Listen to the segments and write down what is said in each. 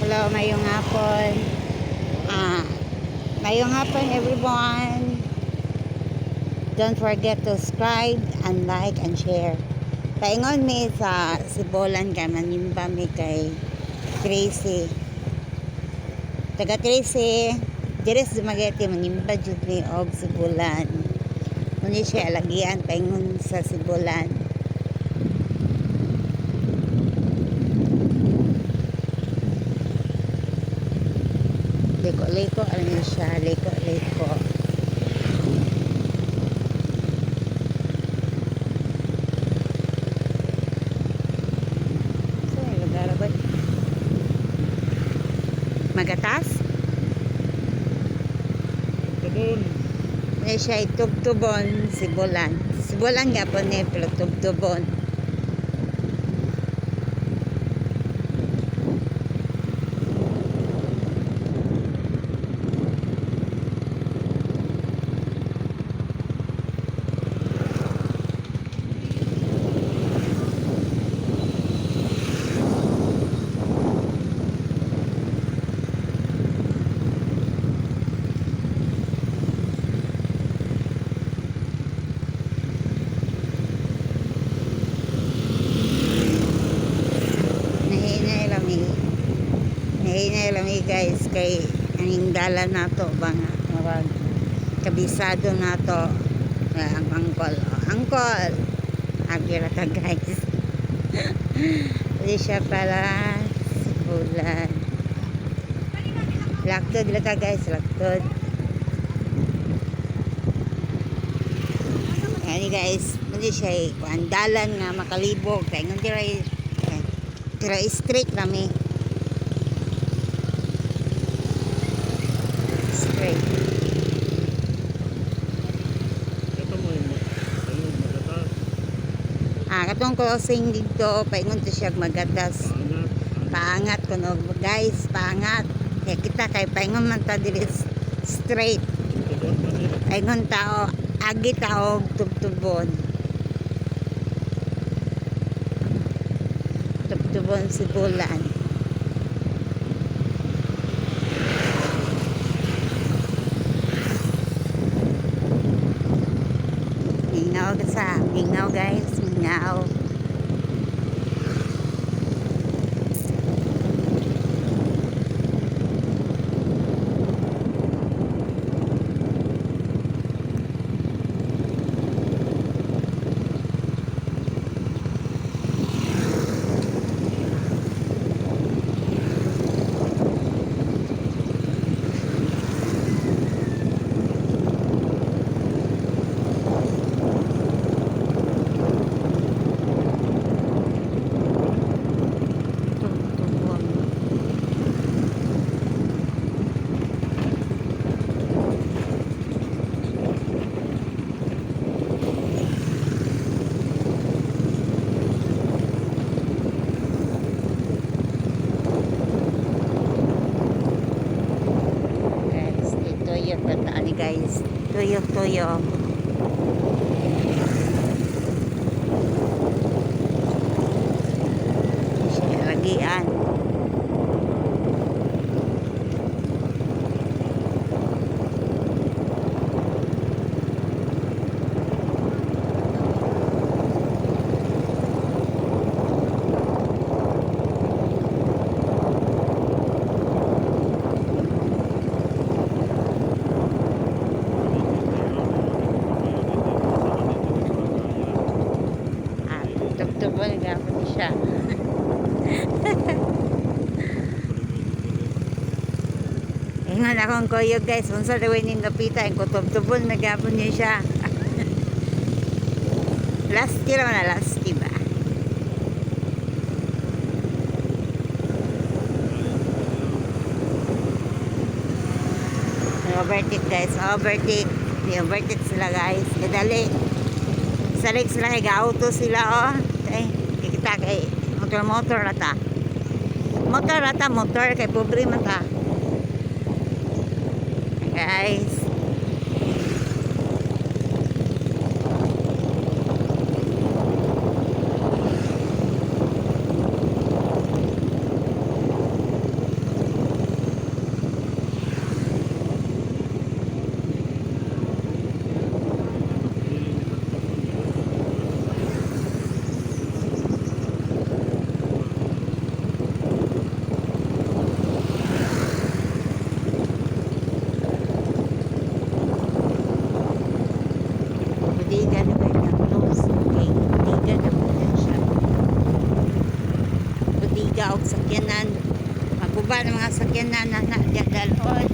Hello, mayong hapon. Mayong hapon everyone. Don't forget to subscribe and like and share. Paingon mi sa Sibolan kay manimba mi kay Tracy. Taga Tracy, Dires Dumaguete manimba jud mi og Sibolan. Muni siya alagian paingon sa Sibolan. Liko-liko ano siya, liko-liko. So, lugar ba? Magatas? Tubon. Ano siya, Tubtubon, Sibolan. Sibolan nga po ni, pero Tubtubon. Nahinay lang guys kay aning dalan nato bang marag kabisado nato ang angkol agira ka guys. Hindi siya pala Sibulan. Laktod lang ka guys, laktod. Yan guys, hindi siya ang dalan nga makalibog kay ngon tira straight rami. Straight. Ito mo yung magatas. Katong crossing dito, paingon to siya magatas. Pangat. Paangat kuno guys, paangat. Kaya kita kay paingon man ta dili straight. Tubon pa nila. Paingon tao, agi tao tubtubon. Tubtubon Sibulan. Mingaw guys, mingaw. Guys, tuyo siya lagian. Tubtubon gapon siya. Ingon akong kuyog guys, unsa daw ning napita ko tubtubon na gapon niya siya. Last year na last ba? Overtake guys, overtake. Overtake sila guys. Kadali. Salik sila kay auto sila oh. Ay, kita kay motor rata. Motor kay pobre man ta. Guys. baba ng mga sakyan na dalhon.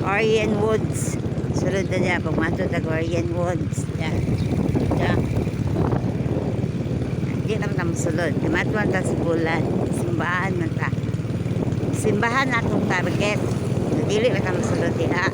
Orion Woods. Sulod na niya, pagmato tag Orion Woods. Yan. Yan. Hindi naman na masulod. Kamatuan ta si Bulan. Simbahan man ta. Simbahan na itong target. Dili na ka masulod diha.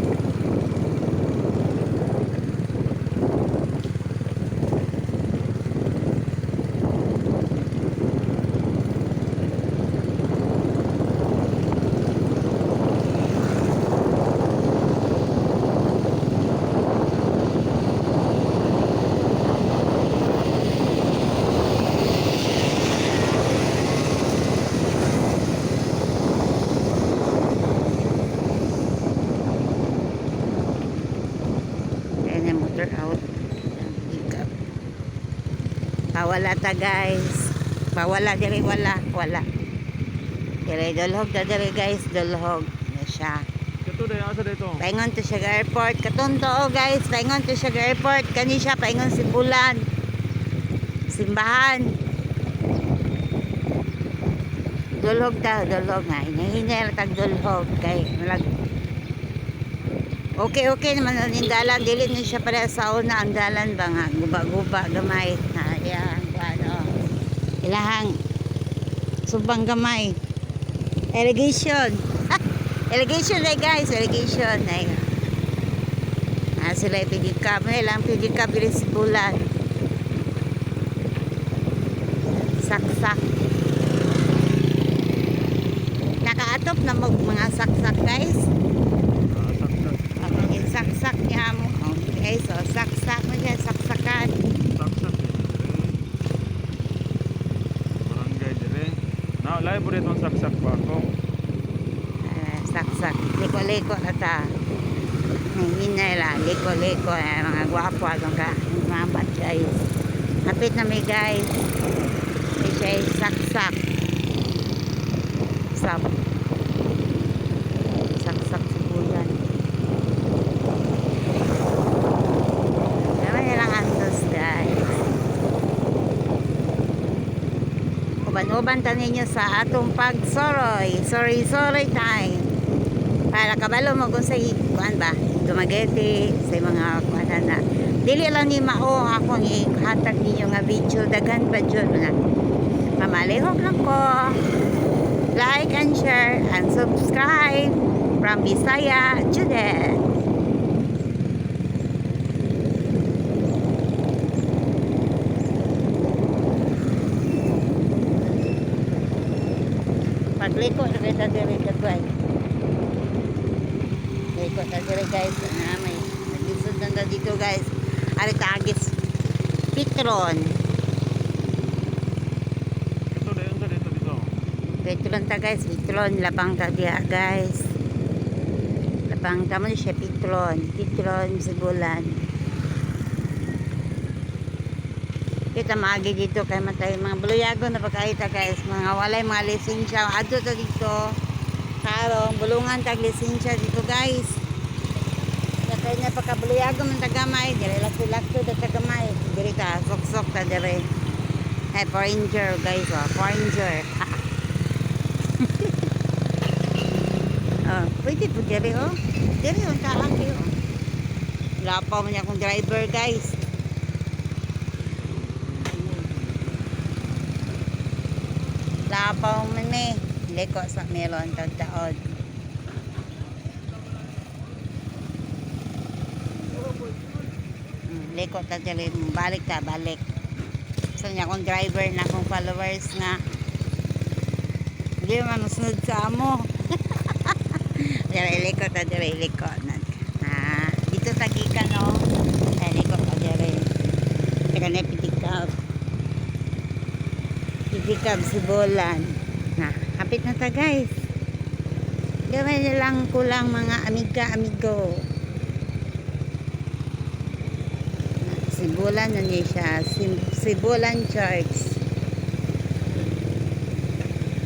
Motor out. Pawala ta guys. Pawala diri wala. Diri dulhog ta diri guys, dulhog na siya. Kato dahil asa dito. Paingon to siya airport. Katunto guys, paingon to siya airport. Kani siya paingon si Bulan. Simbahan. Dulhog na. Hinahinay tag dulhog kay malag. Okay naman ang dalan, dili na siya para sa una ang dalan ba nga guba-guba gamay na yan ano ilahang subang gamay irrigation irrigation ay guys, irrigation ay sila pedicab lang pedicab dili si Bulan saksak nakaatop na mga saksak guys. Saksak niya mo. Okay, so saksak mo siya, saksakan. Saksak eh. Barangay dire. Na lahi po dito ang saksak pa ako. Saksak. Liko-liko na ta. Hinay lang. Liko-liko. Mga gwapo. Anong ka? Mamat guys. Kapit na may guys. May siya saksak. Saksak si Bulan. Uban-uban tanin nyo sa atong pagsoroy. Sorry time. Para kabalo mo kung sa kuan ba? Dumagete sa mga kuan na. Dili lang ni mao akong ihatag ninyo nga video. Daghan pa dyan na. Mamalihog lang ko. Like and share and subscribe. From Bisaya, Judith. Pagliko na kita diri katway. Liko na diri guys. May naglisod na dito guys. Ari tagis. Petron. Kato dahil asa dito. Petron ta guys. Petron. Labang ta diha guys. Labang ta mo siya Petron. Petron si Bulan. Kita maagi dito kay matay mga buluyago na pagkaita guys, mga walay mga lisensya adto to dito karong bulungan tag lisensya dito guys kay na pagkabuluyago man tagamay dire lakto da tagamay dire ta sok ta dire ay foreigner guys foreigner pwede po dire dire ta aki lapaw man akong driver guys. Lapaw man liko sa melon taod. Liko ta dili balik. So nya akong driver na akong followers nga. Di man sunod sa amo. Liko ta dili liko na. Dito sa gikan no. Liko ta dili. Teka na Pidikab si Bulan. Kapit na ta guys. Gawin lang kulang mga amigo. Si Bulan na niya siya. Si Bulan Church.